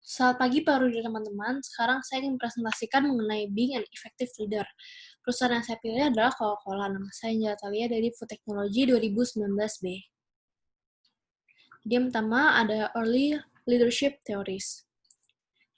Selamat pagi Pak Rudi dan teman-teman. Sekarang saya ingin presentasikan mengenai being an effective leader. Perusahaan yang saya pilih adalah Coca-Cola. Nama saya Anjela Talia dari Food Technology 2019B. Jadi yang pertama ada Early Leadership Theories.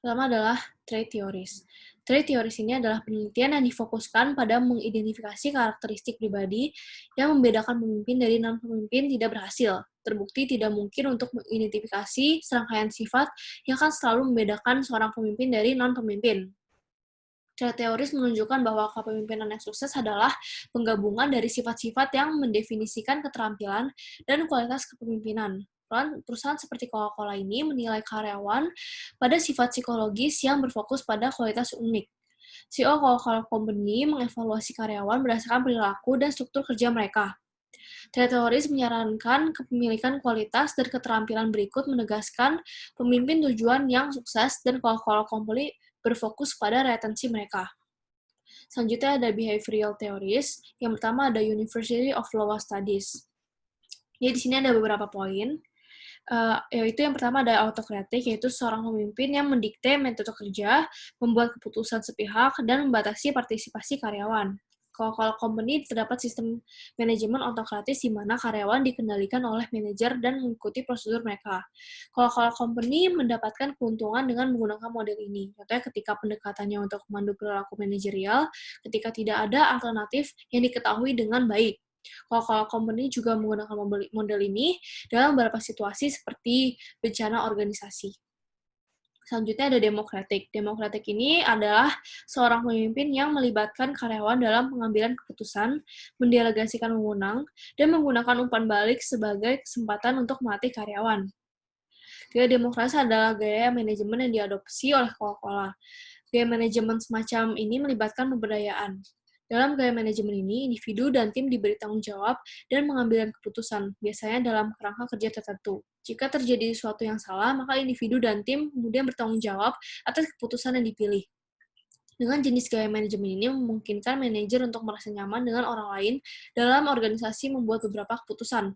Pertama adalah Trait Theories. Trait Theories ini adalah penelitian yang difokuskan pada mengidentifikasi karakteristik pribadi yang membedakan pemimpin dari non-pemimpin tidak berhasil. Terbukti tidak mungkin untuk mengidentifikasi serangkaian sifat yang akan selalu membedakan seorang pemimpin dari non-pemimpin. Secara teoris menunjukkan bahwa kepemimpinan yang sukses adalah penggabungan dari sifat-sifat yang mendefinisikan keterampilan dan kualitas kepemimpinan. Perusahaan seperti Coca-Cola ini menilai karyawan pada sifat psikologis yang berfokus pada kualitas unik. CEO Coca-Cola Company mengevaluasi karyawan berdasarkan perilaku dan struktur kerja mereka. Teoris menyarankan kepemilikan kualitas dan keterampilan berikut menegaskan pemimpin tujuan yang sukses dan Coca-Cola Company berfokus pada retensi mereka. Selanjutnya ada behavioral theories. Yang pertama ada University of Iowa Studies. Jadi di sini ada beberapa poin. Yaitu yang pertama ada autokratik, yaitu seorang pemimpin yang mendikte metode kerja, membuat keputusan sepihak, dan membatasi partisipasi karyawan. Kalau company terdapat sistem manajemen autokratis di mana karyawan dikendalikan oleh manajer dan mengikuti prosedur mereka. Kalau company mendapatkan keuntungan dengan menggunakan model ini. Contohnya ketika pendekatannya untuk memandu perilaku manajerial, ketika tidak ada alternatif yang diketahui dengan baik. Kalau company juga menggunakan model ini dalam beberapa situasi seperti bencana organisasi. Selanjutnya ada demokratik. Demokratik ini adalah seorang pemimpin yang melibatkan karyawan dalam pengambilan keputusan, mendelegasikan wewenang, dan menggunakan umpan balik sebagai kesempatan untuk melatih karyawan. Gaya demokrasi adalah gaya manajemen yang diadopsi oleh Coca-Cola. Gaya manajemen semacam ini melibatkan pemberdayaan. Dalam gaya manajemen ini, individu dan tim diberi tanggung jawab dan mengambil keputusan, biasanya dalam kerangka kerja tertentu. Jika terjadi sesuatu yang salah, maka individu dan tim kemudian bertanggung jawab atas keputusan yang dipilih. Dengan jenis gaya manajemen ini memungkinkan manajer untuk merasa nyaman dengan orang lain dalam organisasi membuat beberapa keputusan.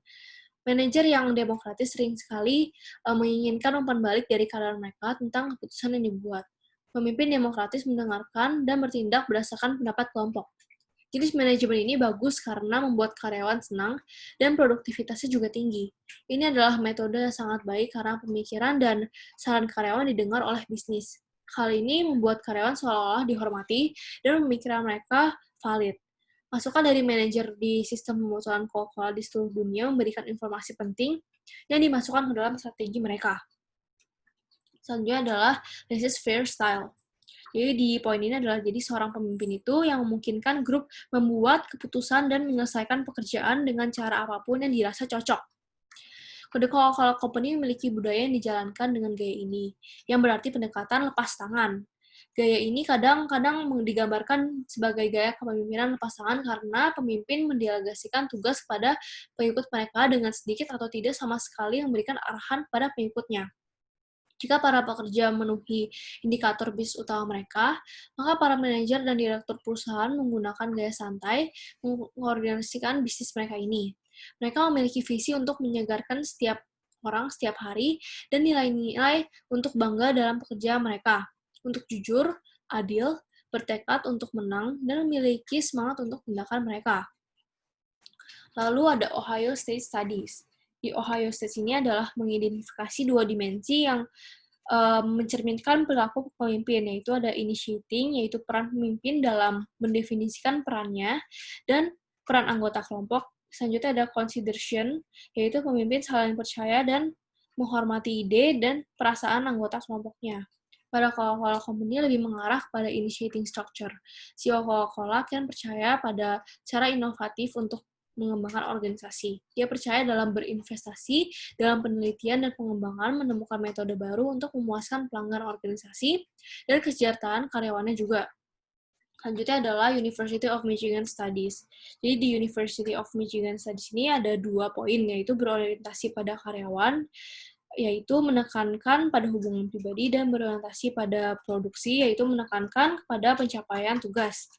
Manajer yang demokratis sering sekali menginginkan umpan balik dari karyawan mereka tentang keputusan yang dibuat. Pemimpin demokratis mendengarkan dan bertindak berdasarkan pendapat kelompok. Jenis manajemen ini bagus karena membuat karyawan senang dan produktivitasnya juga tinggi. Ini adalah metode yang sangat baik karena pemikiran dan saran karyawan didengar oleh bisnis. Hal ini membuat karyawan seolah-olah dihormati dan pemikiran mereka valid. Masukan dari manajer di sistem pemecahan Coca-Cola di seluruh dunia memberikan informasi penting yang dimasukkan ke dalam strategi mereka. Selanjutnya adalah laissez-faire style. Jadi di poin ini adalah jadi seorang pemimpin itu yang memungkinkan grup membuat keputusan dan menyelesaikan pekerjaan dengan cara apapun yang dirasa cocok. Kode Coca-Cola Company memiliki budaya yang dijalankan dengan gaya ini, yang berarti pendekatan lepas tangan. Gaya ini kadang-kadang digambarkan sebagai gaya kepemimpinan lepas tangan karena pemimpin mendelegasikan tugas kepada pengikut mereka dengan sedikit atau tidak sama sekali memberikan arahan pada pengikutnya. Jika para pekerja memenuhi indikator bisnis utama mereka, maka para manajer dan direktur perusahaan menggunakan gaya santai mengkoordinasikan bisnis mereka ini. Mereka memiliki visi untuk menyegarkan setiap orang setiap hari dan nilai-nilai untuk bangga dalam pekerjaan mereka, untuk jujur, adil, bertekad untuk menang, dan memiliki semangat untuk tindakan mereka. Lalu ada Ohio State Studies. Di Ohio State ini adalah mengidentifikasi dua dimensi yang mencerminkan perilaku pemimpin, yaitu ada initiating, yaitu peran pemimpin dalam mendefinisikan perannya, dan peran anggota kelompok. Selanjutnya ada consideration, yaitu pemimpin saling percaya dan menghormati ide dan perasaan anggota kelompoknya. Pada Coca-Cola Company lebih mengarah pada initiating structure. CEO Coca-Cola kan percaya pada cara inovatif untuk mengembangkan organisasi. Dia percaya dalam berinvestasi, dalam penelitian dan pengembangan, menemukan metode baru untuk memuaskan pelanggan organisasi, dan kesejahteraan karyawannya juga. Selanjutnya adalah University of Michigan Studies. Jadi di University of Michigan Studies ini ada 2 poin, yaitu berorientasi pada karyawan, yaitu menekankan pada hubungan pribadi, dan berorientasi pada produksi, yaitu menekankan pada pencapaian tugas.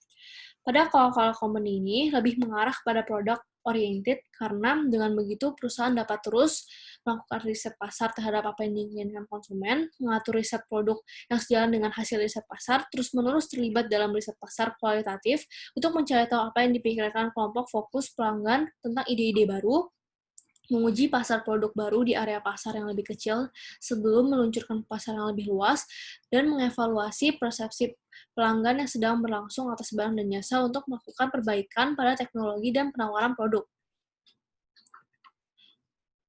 Pada Coca-Cola Company ini lebih mengarah pada produk oriented karena dengan begitu perusahaan dapat terus melakukan riset pasar terhadap apa yang diinginkan konsumen, mengatur riset produk yang sejalan dengan hasil riset pasar, terus-menerus terlibat dalam riset pasar kualitatif untuk mencari tahu apa yang dipikirkan kelompok fokus pelanggan tentang ide-ide baru, menguji pasar produk baru di area pasar yang lebih kecil sebelum meluncurkan pasar yang lebih luas, dan mengevaluasi persepsi pelanggan yang sedang berlangsung atas barang dan jasa untuk melakukan perbaikan pada teknologi dan penawaran produk.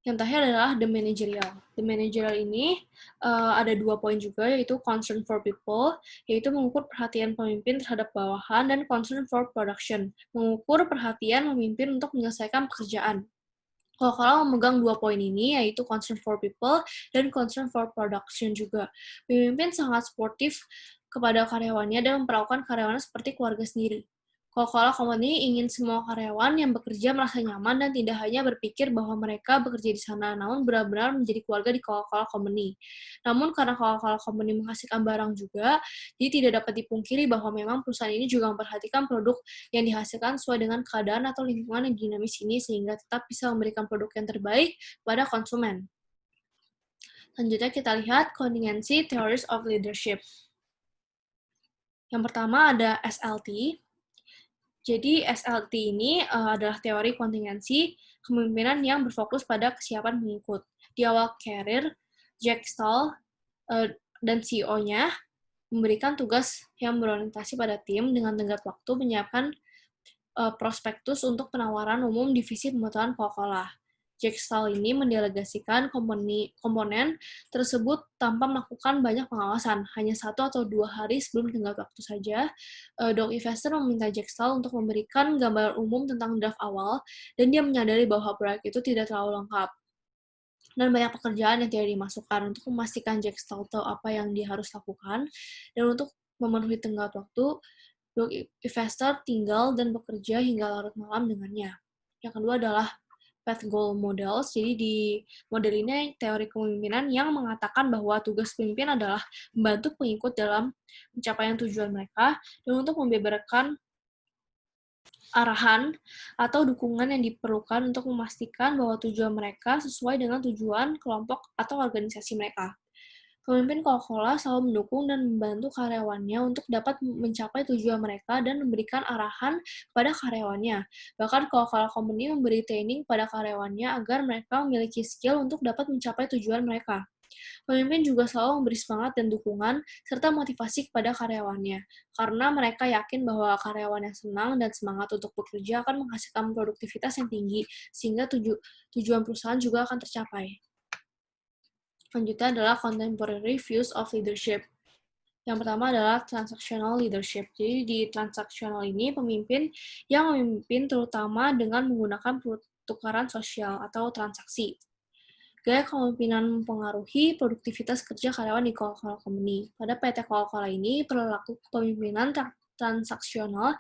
Yang terakhir adalah the managerial. The managerial ini ada 2 poin juga, yaitu concern for people, yaitu mengukur perhatian pemimpin terhadap bawahan, dan concern for production, mengukur perhatian pemimpin untuk menyelesaikan pekerjaan. Coca-Cola memegang 2 poin ini, yaitu concern for people dan concern for production juga. Pemimpin sangat sportif kepada karyawannya dan memperlakukan karyawannya seperti keluarga sendiri. Coca-Cola Company ingin semua karyawan yang bekerja merasa nyaman dan tidak hanya berpikir bahwa mereka bekerja di sana, namun benar-benar menjadi keluarga di Coca-Cola Company. Namun karena Coca-Cola Company menghasilkan barang juga, jadi tidak dapat dipungkiri bahwa memang perusahaan ini juga memperhatikan produk yang dihasilkan sesuai dengan keadaan atau lingkungan yang dinamis ini sehingga tetap bisa memberikan produk yang terbaik pada konsumen. Selanjutnya kita lihat Contingency Theories of Leadership. Yang pertama ada SLT. Jadi SLT ini adalah teori kontingensi kepemimpinan yang berfokus pada kesiapan pengikut. Di awal karir, Jack Stahl dan CEO-nya memberikan tugas yang berorientasi pada tim dengan tenggat waktu menyiapkan prospektus untuk penawaran umum divisi pembuatan Coca-Cola. Jack Stahl ini mendelegasikan komponen tersebut tanpa melakukan banyak pengawasan, hanya 1 atau 2 hari sebelum tenggat waktu saja. Doug Investor meminta Jack Stahl untuk memberikan gambaran umum tentang draft awal, dan dia menyadari bahwa proyek itu tidak terlalu lengkap dan banyak pekerjaan yang tidak dimasukkan. Untuk memastikan Jack Stahl tahu apa yang dia harus lakukan, dan untuk memenuhi tenggat waktu, Doug Investor tinggal dan bekerja hingga larut malam dengannya. Yang kedua adalah Path Goal Models. Jadi di model ini teori kepemimpinan yang mengatakan bahwa tugas pemimpin adalah membantu pengikut dalam pencapaian tujuan mereka dan untuk membeberkan arahan atau dukungan yang diperlukan untuk memastikan bahwa tujuan mereka sesuai dengan tujuan kelompok atau organisasi mereka. Pemimpin Coca-Cola selalu mendukung dan membantu karyawannya untuk dapat mencapai tujuan mereka dan memberikan arahan pada karyawannya. Bahkan Coca-Cola Company memberi training pada karyawannya agar mereka memiliki skill untuk dapat mencapai tujuan mereka. Pemimpin juga selalu memberi semangat dan dukungan serta motivasi kepada karyawannya, karena mereka yakin bahwa karyawan yang senang dan semangat untuk bekerja akan menghasilkan produktivitas yang tinggi, sehingga tujuan perusahaan juga akan tercapai. Selanjutnya adalah contemporary views of leadership. Yang pertama adalah transactional leadership. Jadi di transactional ini pemimpin yang memimpin terutama dengan menggunakan pertukaran sosial atau transaksi. Gaya kepemimpinan mempengaruhi produktivitas kerja karyawan di Coca-Cola Company. Pada PT Coca-Cola ini, perilaku kepemimpinan transaksional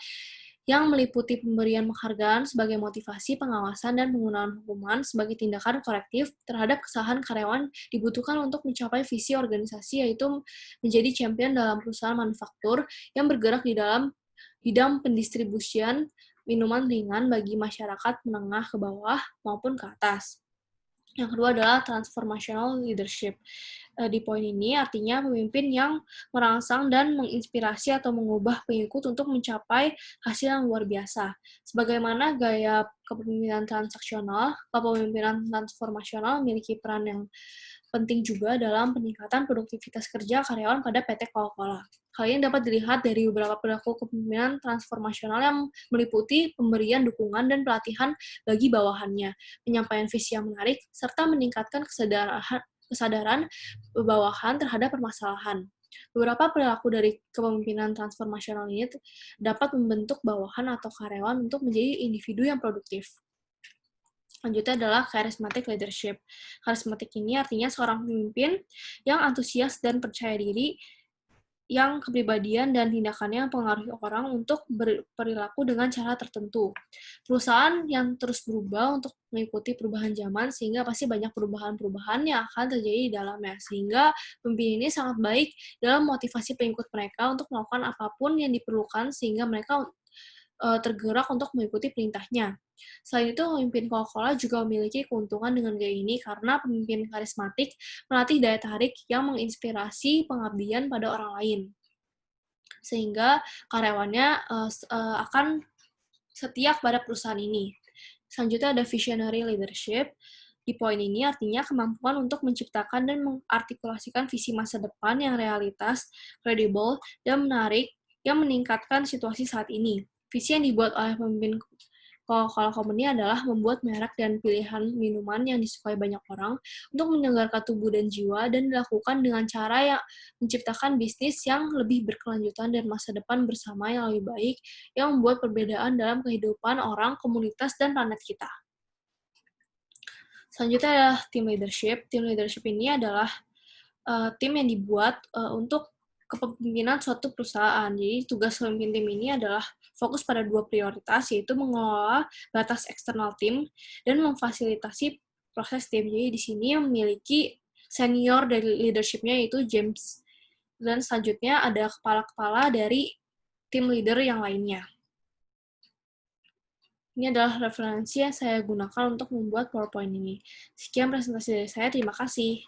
yang meliputi pemberian penghargaan sebagai motivasi, pengawasan, dan penggunaan hukuman sebagai tindakan korektif terhadap kesalahan karyawan dibutuhkan untuk mencapai visi organisasi, yaitu menjadi champion dalam perusahaan manufaktur yang bergerak di dalam bidang pendistribusian minuman ringan bagi masyarakat menengah ke bawah maupun ke atas. Yang kedua adalah transformational leadership. Di poin ini artinya pemimpin yang merangsang dan menginspirasi atau mengubah pengikut untuk mencapai hasil yang luar biasa. Sebagaimana gaya kepemimpinan transaksional, kepemimpinan transformasional memiliki peran yang penting juga dalam peningkatan produktivitas kerja karyawan pada PT Coca-Cola. Hal ini dapat dilihat dari beberapa perilaku kepemimpinan transformasional yang meliputi pemberian dukungan dan pelatihan bagi bawahannya, penyampaian visi yang menarik, serta meningkatkan kesadaran bawahan terhadap permasalahan. Beberapa perilaku dari kepemimpinan transformasional ini dapat membentuk bawahan atau karyawan untuk menjadi individu yang produktif. Selanjutnya adalah charismatic leadership. Charismatic ini artinya seorang pemimpin yang antusias dan percaya diri, yang kepribadian dan tindakannya mempengaruhi orang untuk berperilaku dengan cara tertentu. Perusahaan yang terus berubah untuk mengikuti perubahan zaman, sehingga pasti banyak perubahan-perubahan yang akan terjadi di dalamnya. Sehingga pemimpin ini sangat baik dalam motivasi pengikut mereka untuk melakukan apapun yang diperlukan, sehingga mereka tergerak untuk mengikuti perintahnya. Selain itu, pemimpin Coca-Cola juga memiliki keuntungan dengan gaya ini karena pemimpin karismatik melatih daya tarik yang menginspirasi pengabdian pada orang lain. Sehingga karyawannya akan setia pada perusahaan ini. Selanjutnya ada visionary leadership. Di poin ini artinya kemampuan untuk menciptakan dan mengartikulasikan visi masa depan yang realitas, kredibel, dan menarik yang meningkatkan situasi saat ini. Visi yang dibuat oleh pemimpin Coca-Cola Company adalah membuat merek dan pilihan minuman yang disukai banyak orang untuk menyegarkan tubuh dan jiwa dan dilakukan dengan cara yang menciptakan bisnis yang lebih berkelanjutan dan masa depan bersama yang lebih baik yang membuat perbedaan dalam kehidupan orang, komunitas, dan planet kita. Selanjutnya adalah team leadership. Team leadership ini adalah tim yang dibuat untuk kepemimpinan suatu perusahaan. Jadi tugas pemimpin tim ini adalah fokus pada 2 prioritas, yaitu mengelola batas eksternal tim dan memfasilitasi proses tim. Jadi di sini memiliki senior dari leadership-nya yaitu James. Dan selanjutnya ada kepala-kepala dari tim leader yang lainnya. Ini adalah referensi yang saya gunakan untuk membuat PowerPoint ini. Sekian presentasi dari saya, terima kasih.